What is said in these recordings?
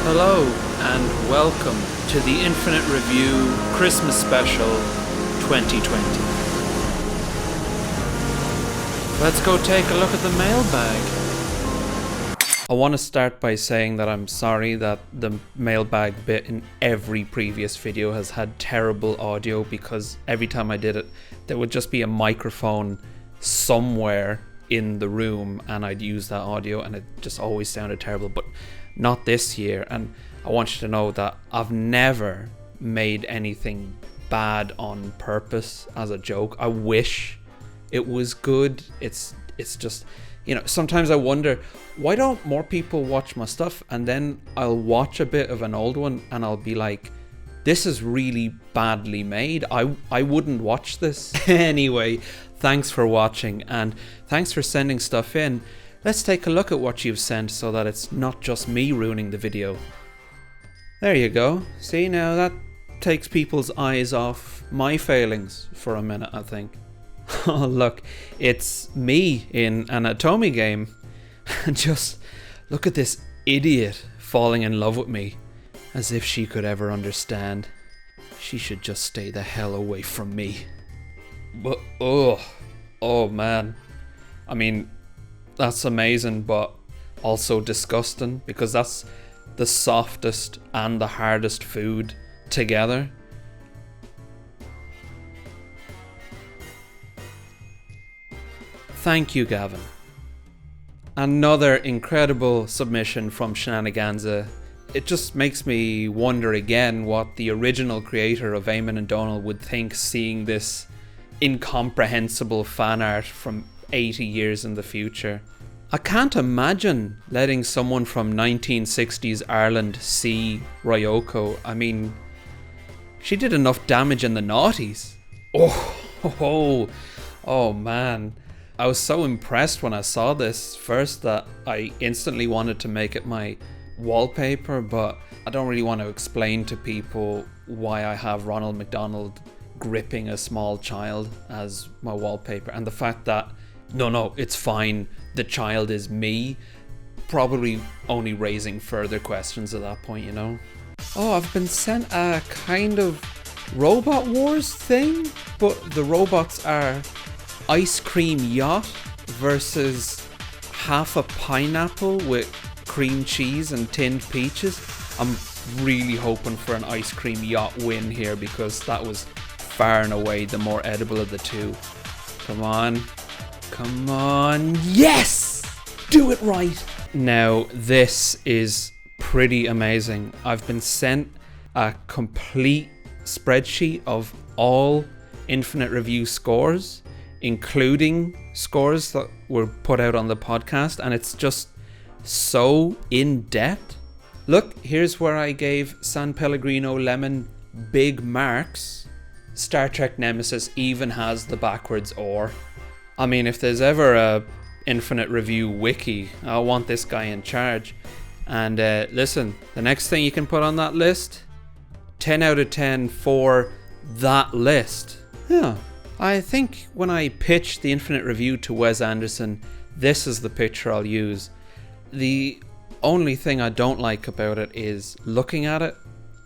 Hello and welcome to the Infinite Review Christmas Special 2020. Let's go take a look at the mailbag. I want to start by saying that I'm sorry that the mailbag bit in every previous video has had terrible audio, because every time I did it there would just be a microphone somewhere in the room and I'd use that audio and it just always sounded terrible. But not this year, and I want you to know that I've never made anything bad on purpose as a joke. I wish it was good. It's just, you know, sometimes I wonder, why don't more people watch my stuff? And then I'll watch a bit of an old one and I'll be like, this is really badly made. I wouldn't watch this. Anyway, thanks for watching and thanks for sending stuff in. Let's take a look at what you've sent so that it's not just me ruining the video. There you go. See, now that takes people's eyes off my failings for a minute, I think. Oh, look, it's me in an Atomy game. And just look at this idiot falling in love with me. As if she could ever understand. She should just stay the hell away from me. But, oh man. I mean, that's amazing, but also disgusting, because that's the softest and the hardest food together. Thank you, Gavin. Another incredible submission from Shenaniganza. It just makes me wonder again what the original creator of Eamon and Donald would think seeing this incomprehensible fan art from 80 years in the future. I can't imagine letting someone from 1960s Ireland see Ryoko. I mean, she did enough damage in the noughties. Oh man. I was so impressed when I saw this first that I instantly wanted to make it my wallpaper, but I don't really want to explain to people why I have Ronald McDonald gripping a small child as my wallpaper, and the fact that no, it's fine, the child is me, probably only raising further questions at that point, you know. Oh, I've been sent a kind of Robot Wars thing, but the robots are ice cream yacht versus half a pineapple with cream cheese and tinned peaches. I'm really hoping for an ice cream yacht win here, because that was far and away the more edible of the two. Come on, yes! Do it right! Now, this is pretty amazing. I've been sent a complete spreadsheet of all Infinite Review scores, including scores that were put out on the podcast, and it's just so in-depth. Look, here's where I gave San Pellegrino Lemon big marks. Star Trek Nemesis even has the backwards or. I mean, if there's ever a Infinite Review wiki, I want this guy in charge. And listen, the next thing you can put on that list, 10 out of 10 for that list. Yeah, I think when I pitch the Infinite Review to Wes Anderson, this is the picture I'll use. The only thing I don't like about it is looking at it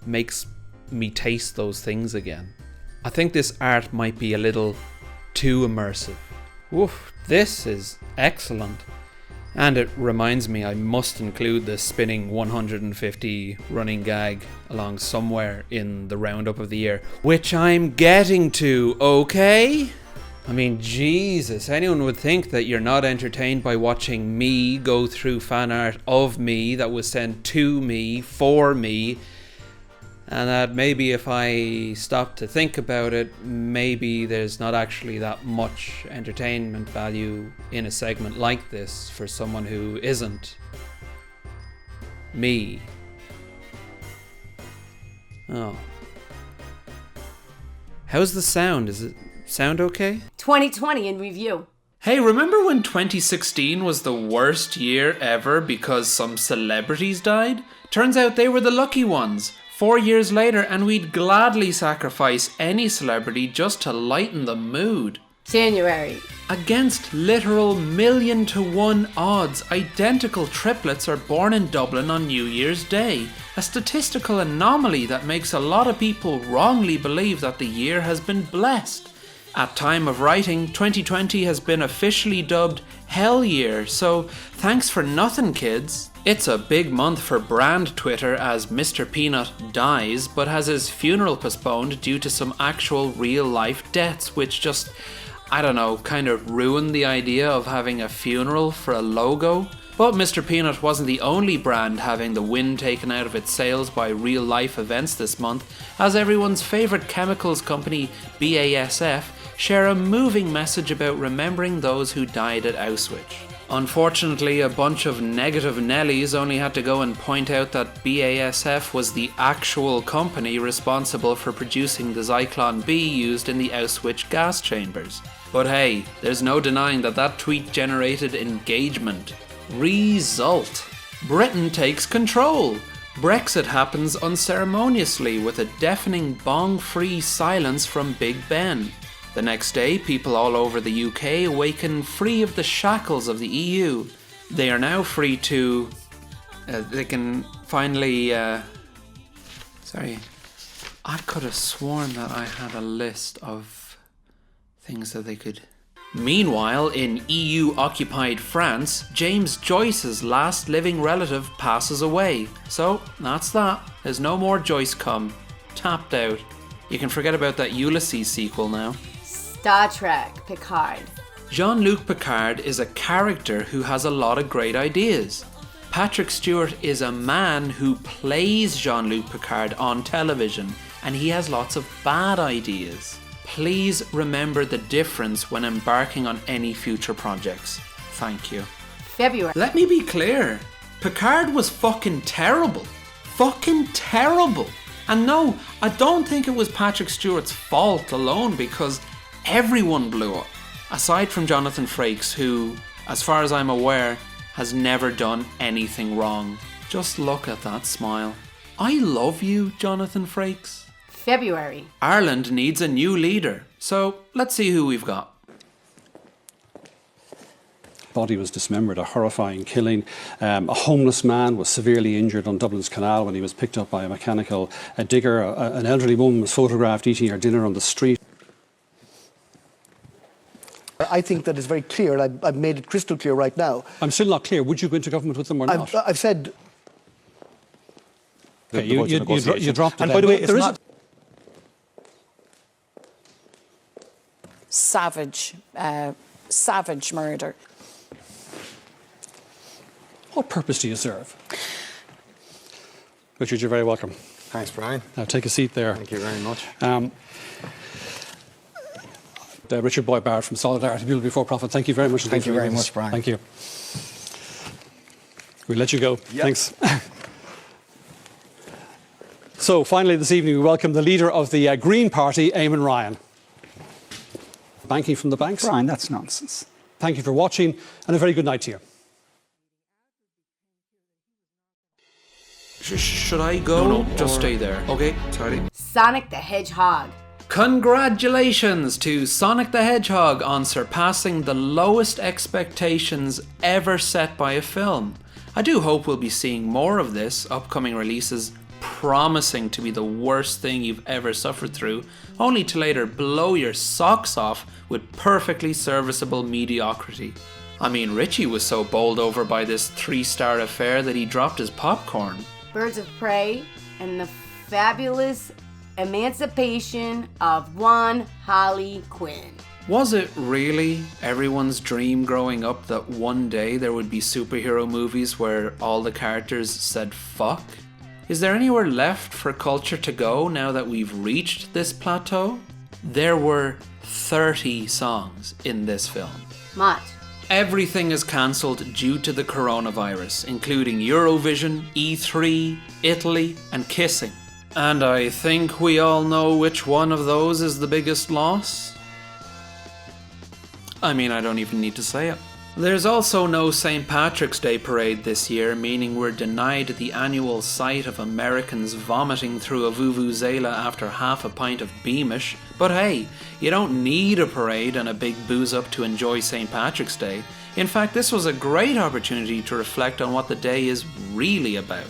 makes me taste those things again. I think this art might be a little too immersive. Oof, this is excellent. And it reminds me I must include the spinning 150 running gag along somewhere in the roundup of the year, which I'm getting to, okay? I mean, Jesus, anyone would think that you're not entertained by watching me go through fan art of me that was sent to me, for me, and that maybe if I stop to think about it, maybe there's not actually that much entertainment value in a segment like this for someone who isn't me. Oh. How's the sound? Is it sound okay? 2020 in review. Hey, remember when 2016 was the worst year ever because some celebrities died? Turns out they were the lucky ones. 4 years later, and we'd gladly sacrifice any celebrity just to lighten the mood. January. Against literal 1,000,000 to 1 odds, identical triplets are born in Dublin on New Year's Day. A statistical anomaly that makes a lot of people wrongly believe that the year has been blessed. At time of writing, 2020 has been officially dubbed Hell Year, so thanks for nothing, kids. It's a big month for brand Twitter as Mr. Peanut dies, but has his funeral postponed due to some actual real life deaths, which just, I don't know, kind of ruined the idea of having a funeral for a logo. But Mr. Peanut wasn't the only brand having the wind taken out of its sails by real life events this month, as everyone's favourite chemicals company BASF share a moving message about remembering those who died at Auschwitz. Unfortunately, a bunch of negative Nellies only had to go and point out that BASF was the actual company responsible for producing the Zyklon B used in the Auschwitz gas chambers. But hey, there's no denying that that tweet generated engagement. Result: Britain takes control. Brexit happens unceremoniously with a deafening bong-free silence from Big Ben. The next day, people all over the UK awaken free of the shackles of the EU. They are now free to... they can finally... Sorry. I could have sworn that I had a list of things that they could... Meanwhile, in EU-occupied France, James Joyce's last living relative passes away. So, that's that. There's no more Joyce come. Tapped out. You can forget about that Ulysses sequel now. Star Trek Picard. Jean-Luc Picard is a character who has a lot of great ideas. Patrick Stewart is a man who plays Jean-Luc Picard on television, and he has lots of bad ideas. Please remember the difference when embarking on any future projects. Thank you. February. Let me be clear. Picard was fucking terrible. Fucking terrible. And no, I don't think it was Patrick Stewart's fault alone, because everyone blew up. Aside from Jonathan Frakes, who, as far as I'm aware, has never done anything wrong. Just look at that smile. I love you, Jonathan Frakes. February. Ireland needs a new leader, so let's see who we've got. Body was dismembered, a horrifying killing. A homeless man was severely injured on Dublin's Canal when he was picked up by a mechanical digger. An elderly woman was photographed eating her dinner on the street. I think that is very clear, and I've made it crystal clear right now. I'm still not clear. Would you go into government with them or not? I've said... Okay, you dropped it. And by the way, there is... Savage murder. What purpose do you serve? Richard, you're very welcome. Thanks, Brian. Now take a seat there. Thank you very much. Richard Boyd Barrett from Solidarity People Before Profit. Thank you very much. Thank you very much, Brian. Thank you. We'll let you go. Yep. Thanks. So finally this evening we welcome the leader of the Green Party, Eamon Ryan. Banking from the banks? Brian, that's nonsense. Thank you for watching and a very good night to you. Should I go? No, just stay there. Okay, sorry. Sonic the Hedgehog. Congratulations to Sonic the Hedgehog on surpassing the lowest expectations ever set by a film. I do hope we'll be seeing more of this, upcoming releases promising to be the worst thing you've ever suffered through, only to later blow your socks off with perfectly serviceable mediocrity. I mean, Richie was so bowled over by this 3-star affair that he dropped his popcorn. Birds of Prey and the fabulous emancipation of one Harley Quinn. Was it really everyone's dream growing up that one day there would be superhero movies where all the characters said fuck? Is there anywhere left for culture to go now that we've reached this plateau? There were 30 songs in this film. Much. Everything is cancelled due to the coronavirus, including Eurovision, E3, Italy, and Kissing. And I think we all know which one of those is the biggest loss. I mean, I don't even need to say it. There's also no St. Patrick's Day parade this year, meaning we're denied the annual sight of Americans vomiting through a vuvuzela after half a pint of Beamish. But hey, you don't need a parade and a big booze up to enjoy St. Patrick's Day. In fact, this was a great opportunity to reflect on what the day is really about.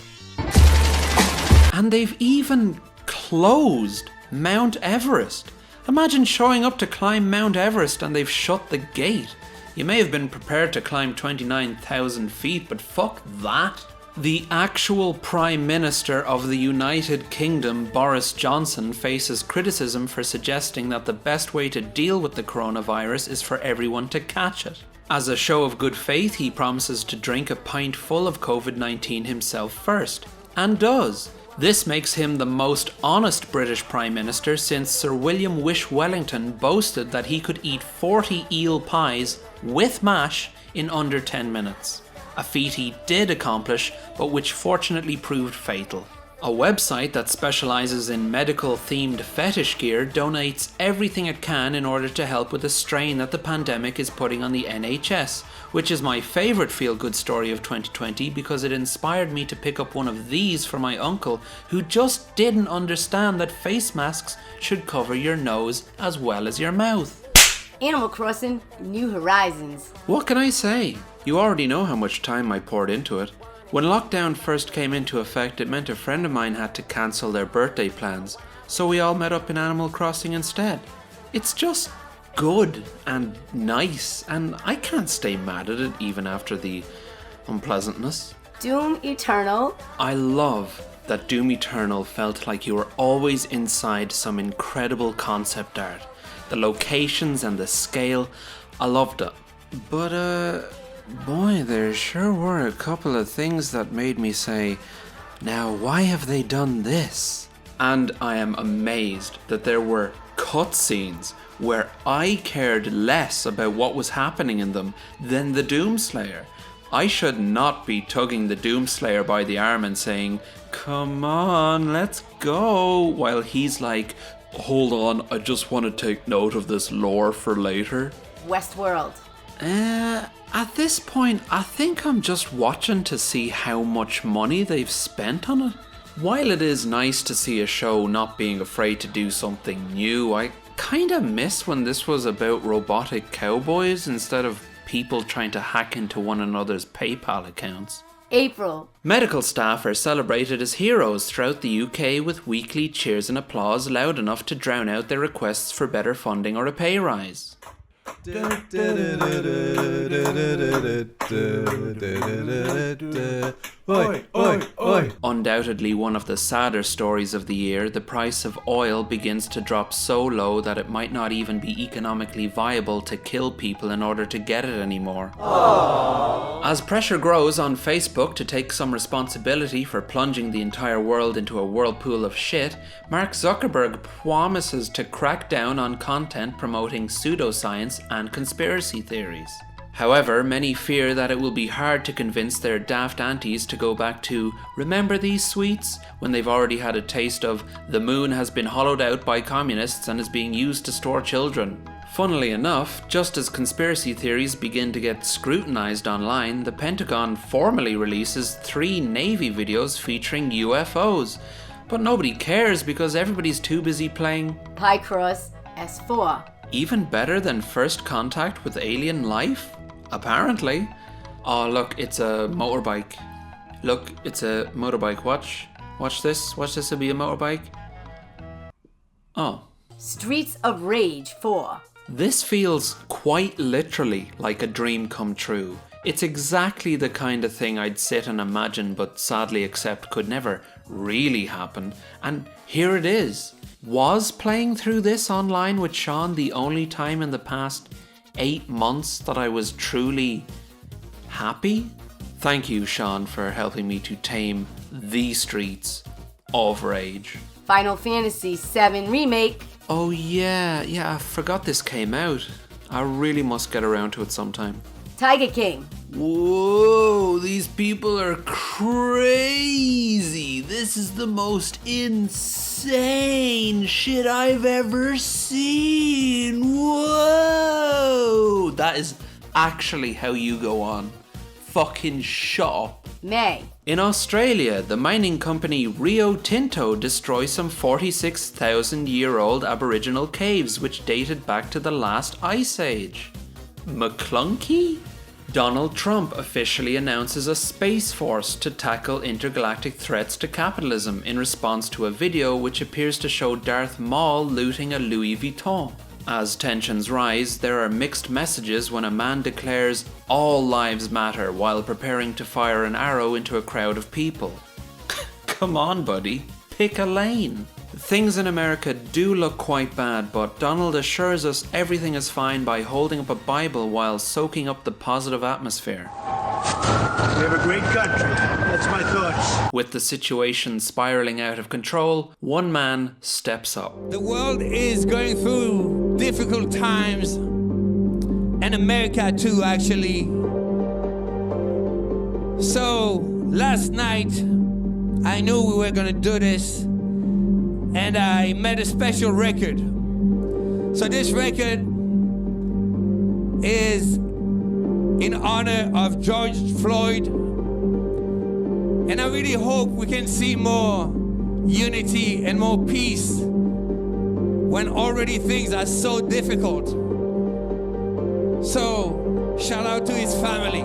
And they've even closed Mount Everest. Imagine showing up to climb Mount Everest and they've shut the gate. You may have been prepared to climb 29,000 feet, but fuck that. The actual Prime Minister of the United Kingdom, Boris Johnson, faces criticism for suggesting that the best way to deal with the coronavirus is for everyone to catch it. As a show of good faith, he promises to drink a pint full of COVID-19 himself first, and does. This makes him the most honest British Prime Minister since Sir William Wish Wellington boasted that he could eat 40 eel pies with mash in under 10 minutes. A feat he did accomplish, but which fortunately proved fatal. A website that specialises in medical-themed fetish gear donates everything it can in order to help with the strain that the pandemic is putting on the NHS, which is my favourite feel-good story of 2020 because it inspired me to pick up one of these for my uncle who just didn't understand that face masks should cover your nose as well as your mouth. Animal Crossing New Horizons. What can I say? You already know how much time I poured into it. When lockdown first came into effect, it meant a friend of mine had to cancel their birthday plans, so we all met up in Animal Crossing instead. It's just good and nice, and I can't stay mad at it even after the unpleasantness. Doom Eternal. I love that Doom Eternal felt like you were always inside some incredible concept art. The locations and the scale, I loved it. But boy, there sure were a couple of things that made me say, now why have they done this? And I am amazed that there were cutscenes where I cared less about what was happening in them than the Doomslayer. I should not be tugging the Doomslayer by the arm and saying, come on, let's go, while he's like, hold on, I just want to take note of this lore for later. Westworld. At this point, I think I'm just watching to see how much money they've spent on it. While it is nice to see a show not being afraid to do something new, I kinda miss when this was about robotic cowboys instead of people trying to hack into one another's PayPal accounts. April. Medical staff are celebrated as heroes throughout the UK with weekly cheers and applause loud enough to drown out their requests for better funding or a pay rise. Oi, oi, oi. Undoubtedly one of the sadder stories of the year, the price of oil begins to drop so low that it might not even be economically viable to kill people in order to get it anymore. Aww. As pressure grows on Facebook to take some responsibility for plunging the entire world into a whirlpool of shit, Mark Zuckerberg promises to crack down on content promoting pseudoscience and conspiracy theories. However, many fear that it will be hard to convince their daft aunties to go back to remember these sweets when they've already had a taste of the moon has been hollowed out by communists and is being used to store children. Funnily enough, just as conspiracy theories begin to get scrutinized online, the Pentagon formally releases 3 Navy videos featuring UFOs. But nobody cares because everybody's too busy playing Picross S4. Even better than First Contact with Alien Life? Apparently. Oh, look, it's a motorbike. Look, it's a motorbike. Watch this. Watch this, it'll be a motorbike. Oh. Streets of Rage 4. This feels quite literally like a dream come true. It's exactly the kind of thing I'd sit and imagine but sadly accept could never really happen. And here it is. Was playing through this online with Sean the only time in the past 8 months that I was truly happy? Thank you, Sean, for helping me to tame the streets of rage. Final Fantasy VII Remake. Oh yeah, I forgot this came out. I really must get around to it sometime. Tiger King. Whoa, these people are crazy. This is the most insane shit I've ever seen. Whoa. That is actually how you go on. Fucking shut up. May. In Australia, the mining company Rio Tinto destroys some 46,000-year-old Aboriginal caves which dated back to the last ice age. McClunky? Donald Trump officially announces a space force to tackle intergalactic threats to capitalism in response to a video which appears to show Darth Maul looting a Louis Vuitton. As tensions rise, there are mixed messages when a man declares all lives matter while preparing to fire an arrow into a crowd of people. Come on, buddy. Pick a lane. Things in America do look quite bad, but Donald assures us everything is fine by holding up a Bible while soaking up the positive atmosphere. We have a great country. That's my thoughts. With the situation spiraling out of control, one man steps up. The world is going through difficult times, and America too, actually. So, last night, I knew we were gonna do this, and I made a special record. So this record is in honor of George Floyd, and I really hope we can see more unity and more peace when already things are so difficult. So, shout out to his family.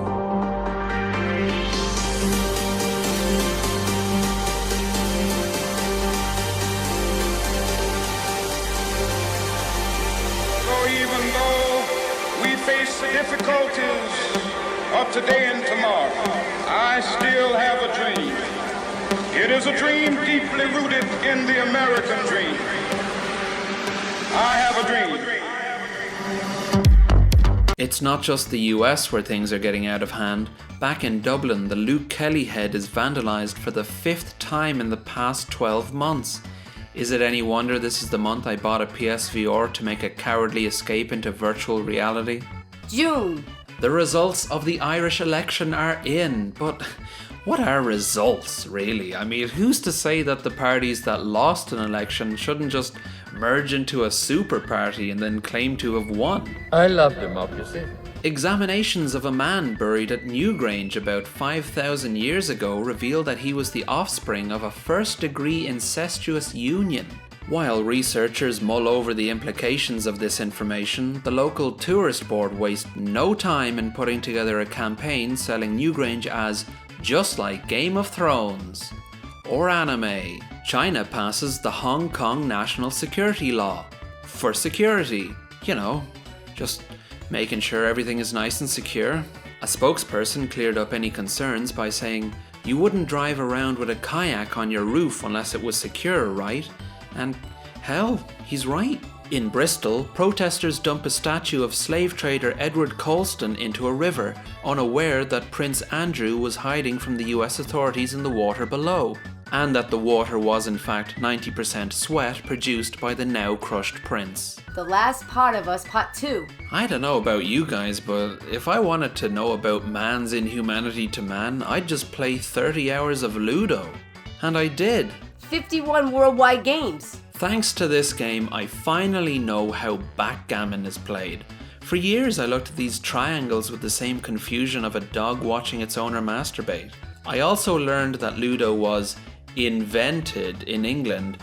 Even though we face the difficulties of today and tomorrow, I still have a dream. It is a dream deeply rooted in the American dream. I have a dream. It's not just the US where things are getting out of hand. Back in Dublin, the Luke Kelly head is vandalised for the 5th time in the past 12 months. Is it any wonder this is the month I bought a PSVR to make a cowardly escape into virtual reality? June. The results of the Irish election are in, but what are results, really? I mean, who's to say that the parties that lost an election shouldn't just merge into a super party and then claim to have won? I love democracy. Examinations of a man buried at Newgrange about 5,000 years ago reveal that he was the offspring of a first-degree incestuous union. While researchers mull over the implications of this information, the local tourist board wastes no time in putting together a campaign selling Newgrange as just like Game of Thrones or anime. China passes the Hong Kong National Security Law. For security, you know, just making sure everything is nice and secure. A spokesperson cleared up any concerns by saying, "You wouldn't drive around with a kayak on your roof unless it was secure, right?" And hell, he's right. In Bristol, protesters dump a statue of slave trader Edward Colston into a river, unaware that Prince Andrew was hiding from the US authorities in the water below, and that the water was in fact 90% sweat produced by the now crushed prince. The last part of us, part 2. I don't know about you guys, but if I wanted to know about man's inhumanity to man, I'd just play 30 hours of Ludo. And I did. 51 worldwide games. Thanks to this game, I finally know how backgammon is played. For years I looked at these triangles with the same confusion of a dog watching its owner masturbate. I also learned that Ludo was invented in England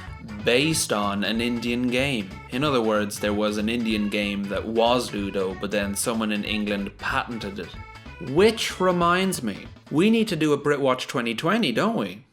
based on an Indian game. In other words, there was an Indian game that was Ludo, but then someone in England patented it. Which reminds me, we need to do a Britwatch 2020, don't we?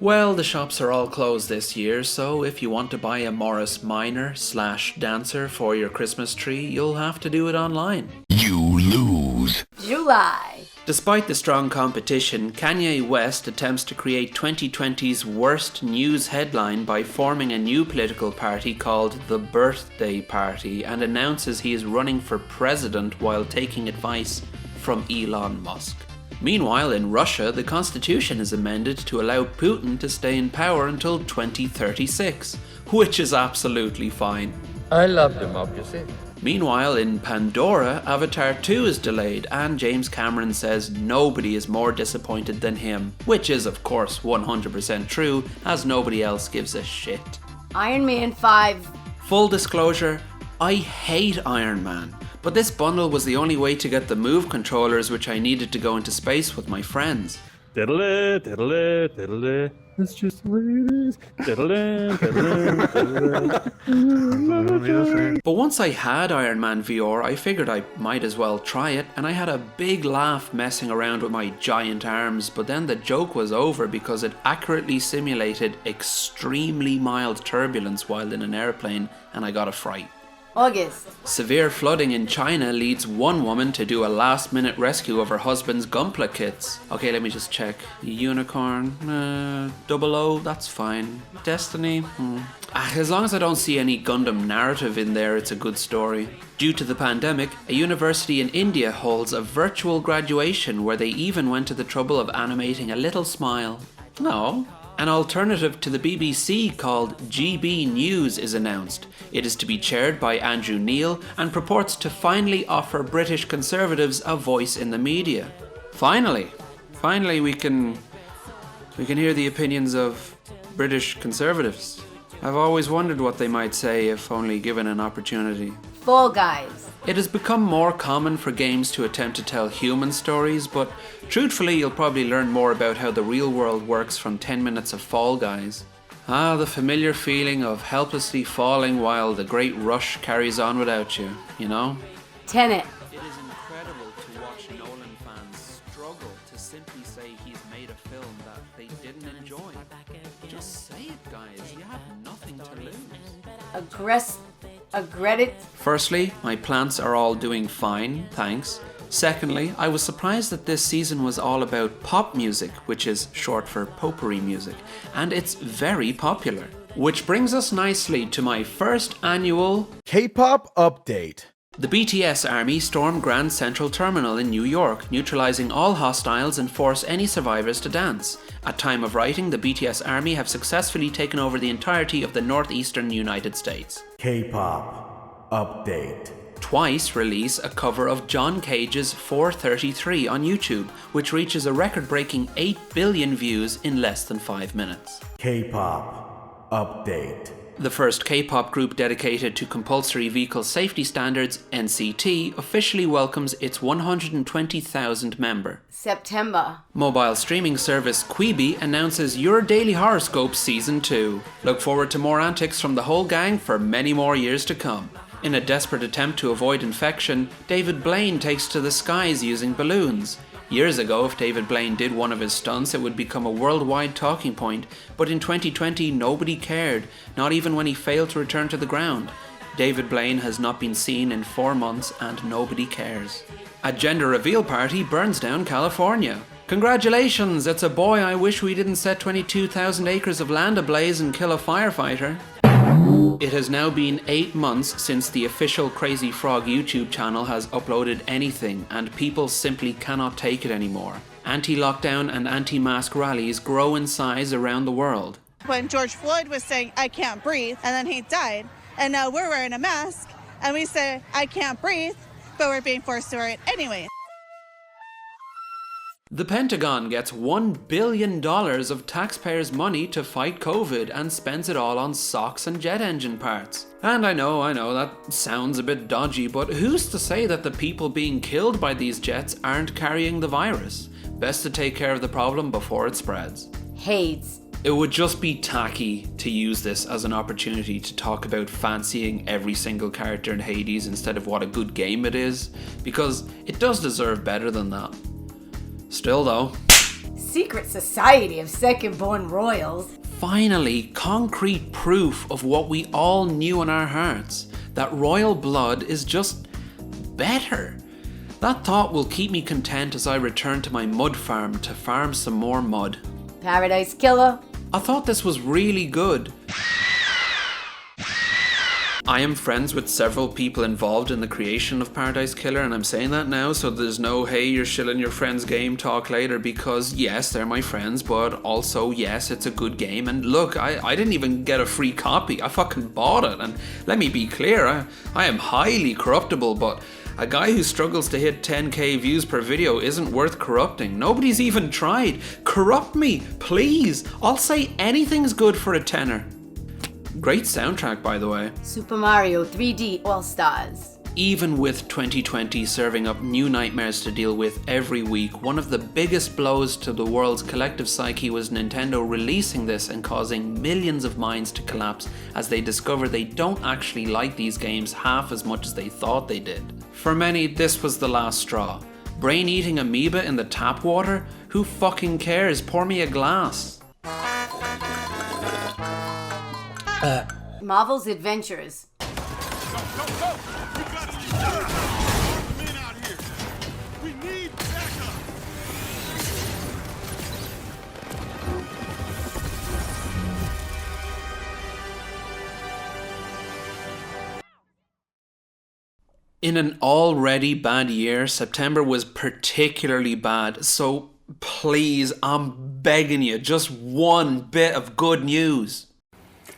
Well, the shops are all closed this year, so if you want to buy a Morris Minor / Dancer for your Christmas tree, you'll have to do it online. You lose. July. Despite the strong competition, Kanye West attempts to create 2020's worst news headline by forming a new political party called the Birthday Party and announces he is running for president while taking advice from Elon Musk. Meanwhile, in Russia, the constitution is amended to allow Putin to stay in power until 2036, which is absolutely fine. I love democracy. Meanwhile, in Pandora, Avatar 2 is delayed, and James Cameron says nobody is more disappointed than him, which is of course 100% true, as nobody else gives a shit. Iron Man 5. Full disclosure, I hate Iron Man, but this bundle was the only way to get the Move controllers which I needed to go into space with my friends. Diddle-a, diddle-a, diddle-a. It's just the way it is. Diddle-a, diddle-a, diddle-a. But once I had Iron Man VR, I figured I might as well try it, and I had a big laugh messing around with my giant arms, but then the joke was over because it accurately simulated extremely mild turbulence while in an airplane, and I got a fright. August. Severe flooding in China leads one woman to do a last-minute rescue of her husband's Gunpla kits. Okay, let me just check. Unicorn, 00, that's fine. Destiny, As long as I don't see any Gundam narrative in there, it's a good story. Due to the pandemic, a university in India holds a virtual graduation where they even went to the trouble of animating a little smile. No. An alternative to the BBC called GB News is announced. It is to be chaired by Andrew Neil and purports to finally offer British Conservatives a voice in the media. Finally we can hear the opinions of British Conservatives. I've always wondered what they might say if only given an opportunity. Fall Guys. It has become more common for games to attempt to tell human stories, but truthfully you'll probably learn more about how the real world works from 10 minutes of Fall Guys. Ah, the familiar feeling of helplessly falling while the great rush carries on without you, you know? Tenet. It is incredible to watch Nolan fans struggle to simply say he's made a film that they didn't enjoy. Just say it, guys. You have nothing to lose. Agreed. Firstly, my plants are all doing fine, thanks. Secondly, I was surprised that this season was all about pop music, which is short for potpourri music, and it's very popular. Which brings us nicely to my first annual K-pop update. The BTS army stormed Grand Central Terminal in New York, neutralizing all hostiles and force any survivors to dance. At time of writing, the BTS army have successfully taken over the entirety of the northeastern United States. K-pop update. Twice release a cover of John Cage's 433 on YouTube, which reaches a record-breaking 8 billion views in less than 5 minutes. K-pop update. The first K-pop group dedicated to compulsory vehicle safety standards, NCT, officially welcomes its 120,000th member. September. Mobile streaming service Quibi announces Your Daily Horoscope Season 2. Look forward to more antics from the whole gang for many more years to come. In a desperate attempt to avoid infection, David Blaine takes to the skies using balloons. Years ago, if David Blaine did one of his stunts, it would become a worldwide talking point, but in 2020 nobody cared, not even when he failed to return to the ground. David Blaine has not been seen in 4 months and nobody cares. A gender reveal party burns down California. Congratulations, it's a boy. I wish we didn't set 22,000 acres of land ablaze and kill a firefighter. It has now been 8 months since the official Crazy Frog YouTube channel has uploaded anything, and people simply cannot take it anymore. Anti-lockdown and anti-mask rallies grow in size around the world. When George Floyd was saying, "I can't breathe," and then he died, and now we're wearing a mask, and we say, "I can't breathe," but we're being forced to wear it anyway. The Pentagon gets $1 billion of taxpayers' money to fight COVID and spends it all on socks and jet engine parts. And I know, that sounds a bit dodgy, but who's to say that the people being killed by these jets aren't carrying the virus? Best to take care of the problem before it spreads. Hades. It would just be tacky to use this as an opportunity to talk about fancying every single character in Hades instead of what a good game it is, because it does deserve better than that. Still though. Secret Society of Second-Born Royals. Finally, concrete proof of what we all knew in our hearts, that royal blood is just better. That thought will keep me content as I return to my mud farm to farm some more mud. Paradise Killer. I thought this was really good. I am friends with several people involved in the creation of Paradise Killer, and I'm saying that now so there's no, hey, you're shilling your friend's game, talk later, because yes, they're my friends, but also yes, it's a good game. And look, I didn't even get a free copy, I fucking bought it. And let me be clear, I am highly corruptible, but a guy who struggles to hit 10k views per video isn't worth corrupting. Nobody's even tried. Corrupt me, please. I'll say anything's good for a tenner. Great soundtrack, by the way. Super Mario 3D All-Stars. Even with 2020 serving up new nightmares to deal with every week, one of the biggest blows to the world's collective psyche was Nintendo releasing this and causing millions of minds to collapse as they discover they don't actually like these games half as much as they thought they did. For many, this was the last straw. Brain-eating amoeba in the tap water? Who fucking cares? Pour me a glass. Marvel's Adventures. In an already bad year, September was particularly bad, so please, I'm begging you, just one bit of good news.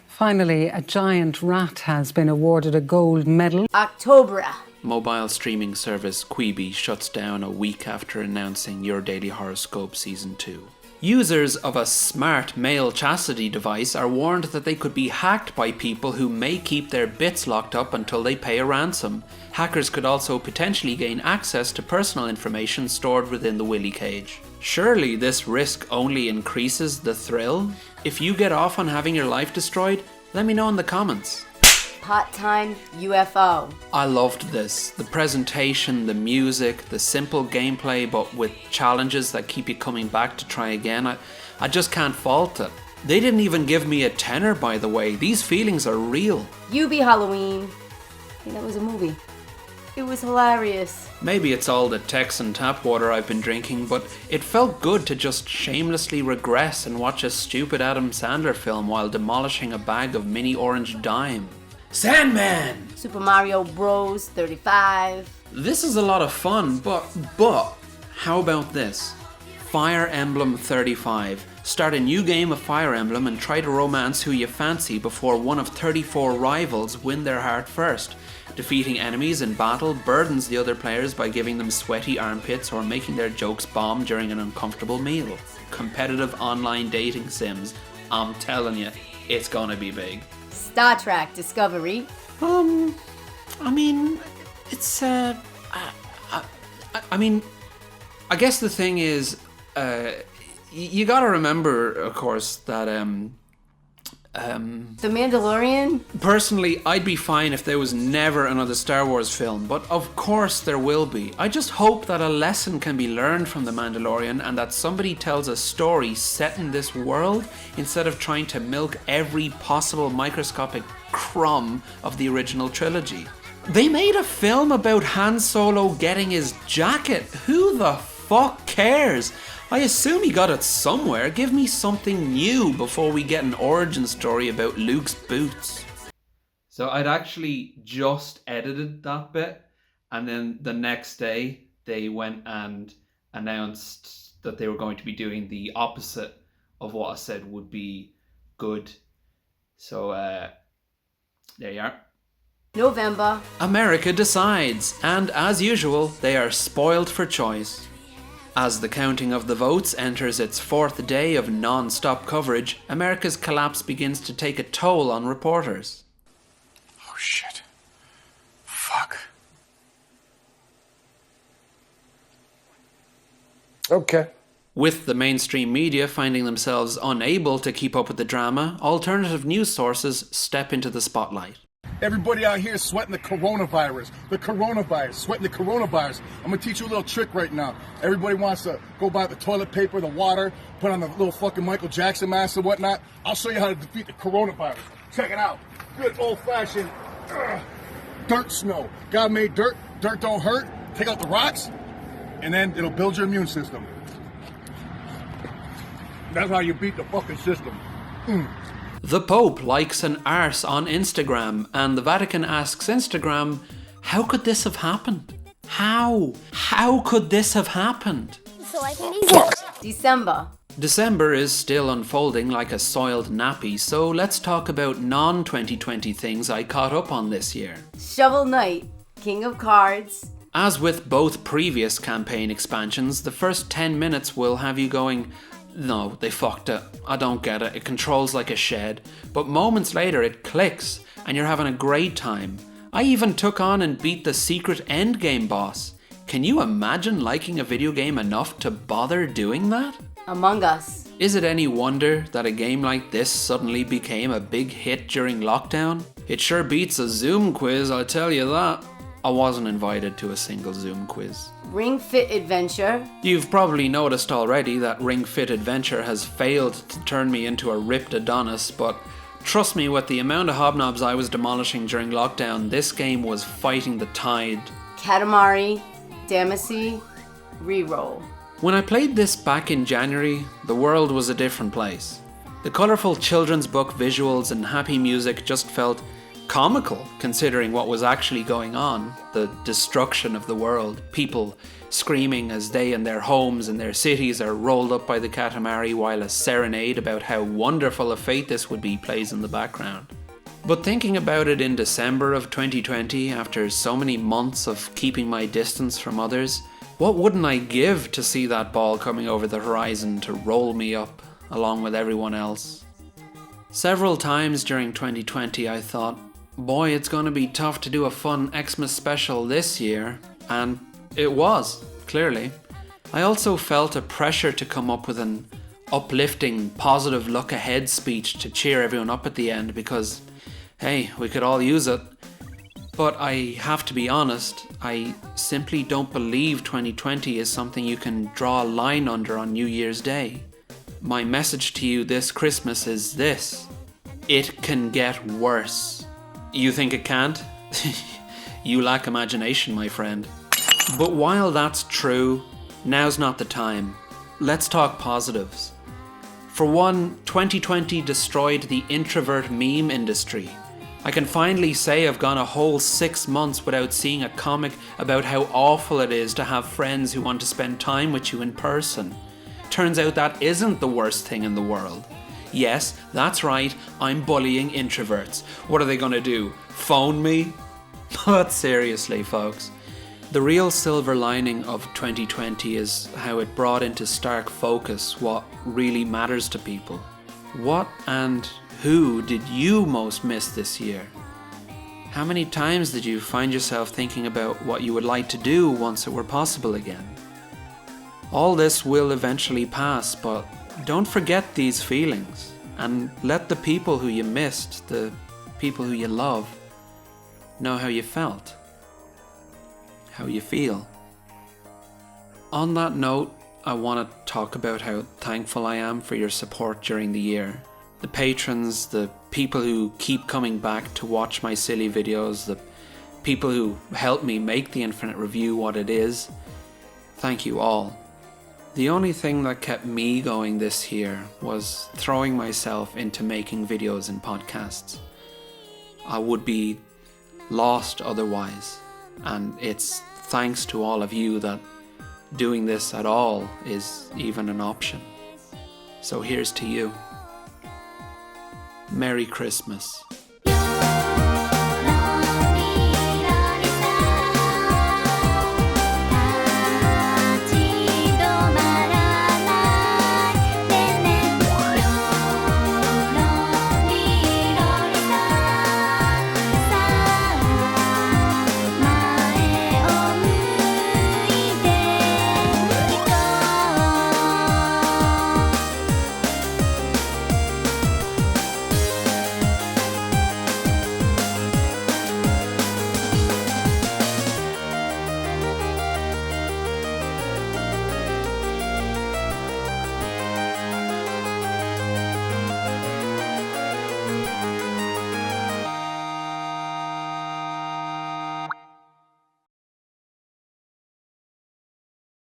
Finally, a giant rat has been awarded a gold medal. October. Mobile streaming service Quibi shuts down a week after announcing Your Daily Horoscope Season 2. Users of a smart male chastity device are warned that they could be hacked by people who may keep their bits locked up until they pay a ransom. Hackers could also potentially gain access to personal information stored within the willy cage. Surely this risk only increases the thrill? If you get off on having your life destroyed, let me know in the comments. Part-time UFO. I loved this. The presentation, the music, the simple gameplay but with challenges that keep you coming back to try again. I just can't fault it. They didn't even give me a tenner, by the way. These feelings are real. UB Halloween. I think that was a movie. It was hilarious. Maybe it's all the Texan tap water I've been drinking, but it felt good to just shamelessly regress and watch a stupid Adam Sandler film while demolishing a bag of mini orange dime. Sandman! Super Mario Bros. 35. This is a lot of fun, but how about this? Fire Emblem 35. Start a new game of Fire Emblem and try to romance who you fancy before one of 34 rivals win their heart first. Defeating enemies in battle burdens the other players by giving them sweaty armpits or making their jokes bomb during an uncomfortable meal. Competitive online dating sims. I'm telling you, it's gonna be big. Star Trek Discovery. I mean, it's I mean, I guess the thing is, you gotta remember, of course, that The Mandalorian? Personally, I'd be fine if there was never another Star Wars film, but of course there will be. I just hope that a lesson can be learned from The Mandalorian and that somebody tells a story set in this world instead of trying to milk every possible microscopic crumb of the original trilogy. They made a film about Han Solo getting his jacket. Who the fuck cares? I assume he got it somewhere. Give me something new before we get an origin story about Luke's boots. So I'd actually just edited that bit, and then the next day they went and announced that they were going to be doing the opposite of what I said would be good. So there you are. November. America decides, and as usual, they are spoiled for choice. As the counting of the votes enters its fourth day of non-stop coverage, America's collapse begins to take a toll on reporters. Oh shit. Fuck. Okay. With the mainstream media finding themselves unable to keep up with the drama, alternative news sources step into the spotlight. Everybody out here is sweating the coronavirus. Sweating the coronavirus. I'm gonna teach you a little trick right now. Everybody wants to go buy the toilet paper, the water, put on the little fucking Michael Jackson mask and whatnot. I'll show you how to defeat the coronavirus. Check it out. Good old-fashioned dirt snow. God made dirt. Dirt don't hurt. Take out the rocks, and then it'll build your immune system. That's how you beat the fucking system. The Pope likes an arse on Instagram, and the Vatican asks Instagram, how could this have happened? How? How could this have happened? So I can eat it. December. December is still unfolding like a soiled nappy, so let's talk about non-2020 things I caught up on this year. Shovel Knight, King of Cards. As with both previous campaign expansions, the first 10 minutes will have you going, no, they fucked it. I don't get it. It controls like a shed. But moments later it clicks and you're having a great time. I even took on and beat the secret endgame boss. Can you imagine liking a video game enough to bother doing that? Among Us. Is it any wonder that a game like this suddenly became a big hit during lockdown? It sure beats a Zoom quiz, I'll tell you that. I wasn't invited to a single Zoom quiz. Ring Fit Adventure. You've probably noticed already that Ring Fit Adventure has failed to turn me into a ripped Adonis, but trust me, with the amount of hobnobs I was demolishing during lockdown, this game was fighting the tide. Katamari Damacy Reroll. When I played this back in January, the world was a different place. The colourful children's book visuals and happy music just felt comical considering what was actually going on. The destruction of the world, people screaming as they and their homes and their cities are rolled up by the Katamari while a serenade about how wonderful a fate this would be plays in the background. But thinking about it in December of 2020, after so many months of keeping my distance from others, what wouldn't I give to see that ball coming over the horizon to roll me up along with everyone else? Several times during 2020 I thought, boy, it's going to be tough to do a fun Xmas special this year, and it was, clearly. I also felt a pressure to come up with an uplifting, positive look ahead speech to cheer everyone up at the end because, hey, we could all use it. But I have to be honest, I simply don't believe 2020 is something you can draw a line under on New Year's Day. My message to you this Christmas is this: it can get worse. You think it can't? You lack imagination, my friend. But while that's true, now's not the time. Let's talk positives. For one, 2020 destroyed the introvert meme industry. I can finally say I've gone a whole 6 months without seeing a comic about how awful it is to have friends who want to spend time with you in person. Turns out that isn't the worst thing in the world. Yes, that's right, I'm bullying introverts. What are they gonna do? Phone me? But seriously, folks, the real silver lining of 2020 is how it brought into stark focus what really matters to people. What and who did you most miss this year? How many times did you find yourself thinking about what you would like to do once it were possible again? All this will eventually pass, but don't forget these feelings and let the people who you missed, the people who you love, know how you felt, how you feel. On that note, I want to talk about how thankful I am for your support during the year. The patrons, the people who keep coming back to watch my silly videos, the people who help me make the Infinite Review what it is. Thank you all. The only thing that kept me going this year was throwing myself into making videos and podcasts. I would be lost otherwise, and it's thanks to all of you that doing this at all is even an option. So here's to you. Merry Christmas.